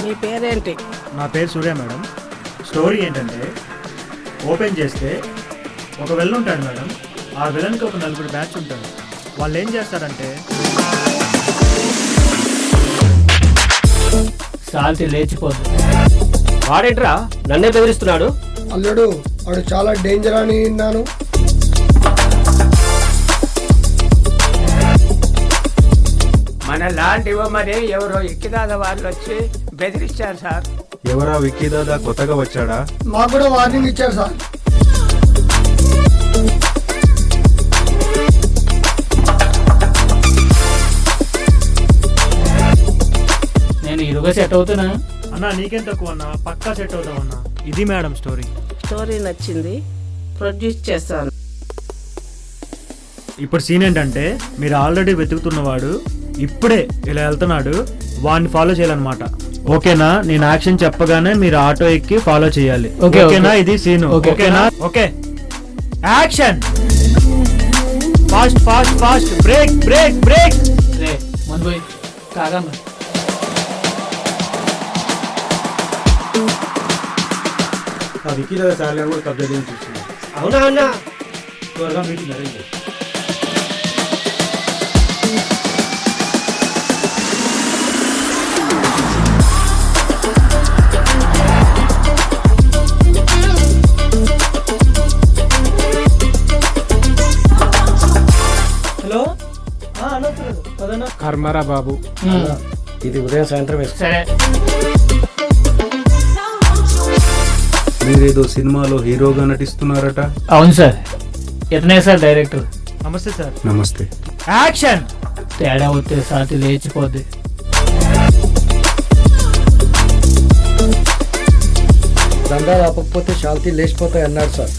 నీ పేరేంటి? నా పేరు సూర్య మేడం. స్టోరీ ఏంటంటే, ఓపెన్ చేస్తే ఒక విలన్ ఉంటాడు మేడం. ఆ విలన్కి ఒక 4 బ్యాచ్ ఉంటాడు. వాళ్ళు ఏం చేస్తారంటే, సాల్తి లేచిపోతుంది. వాడేంట్రా నన్నే బెదిరిస్తున్నాడు? అల్లుడు వాడు చాలా డేంజర్ అని విన్నాను. మన లాంటి మరి ఎవరో ఎక్కిదాద వాళ్ళు వచ్చి బెదిరించారు సార్. ఎవరా విక్కీదాదా కొత్తగా వచ్చాడా? మాకు కూడా వార్నింగ్ ఇచ్చారు సార్. నేను ఇరుగా సెట్ అవుతున్నా. అన్నా నీకేం తక్కువ అన్నా, పక్కా సెట్ అవుతాం అన్నా. ఇది మేడం స్టోరీ. స్టోరీ నచ్చింది, ప్రొడ్యూస్ చేస్తాను. ఇప్పుడు సీన్ ఏంటంటే, మీరు ఆల్రెడీ వెతుకుతున్నవాడు ఇప్పుడే ఇలా వెళ్తున్నాడు, వాడిని ఫాలో చేయాలన్నమాట. ఓకేనా? నేను యాక్షన్ చెప్పగానే మీరు ఆటో ఎక్కి ఫాలో చేయాలి. ఓకేనా? ఇది సీన్. ఓకేనా? Okay, action. Fast fast fast. Brake brake brake. రే మన పోయి కాగమ్మ. ఆ విక్కీదాదా సార్లను కూడా కబ్జా చేసి చూస్తున్నాను. అవునా అన్నా? త్వరగా మీటింగ్ అరేంజ్ చేయి. హలో, కర్మరా బాబు, ఇది ఉదయం సాయంత్రం వేసుకో. సరే. మీరేదో సినిమాలో హీరోగా నటిస్తున్నారట? అవును సార్, ఇతనే సార్ డైరెక్టర్. నమస్తే సార్. నమస్తే. యాక్షన్. తేడా వస్తే సాల్తి లేచిపోద్ది. దండాలు ఆపకపోతే శాంతి లేచిపోతాయి అన్నాడు సార్.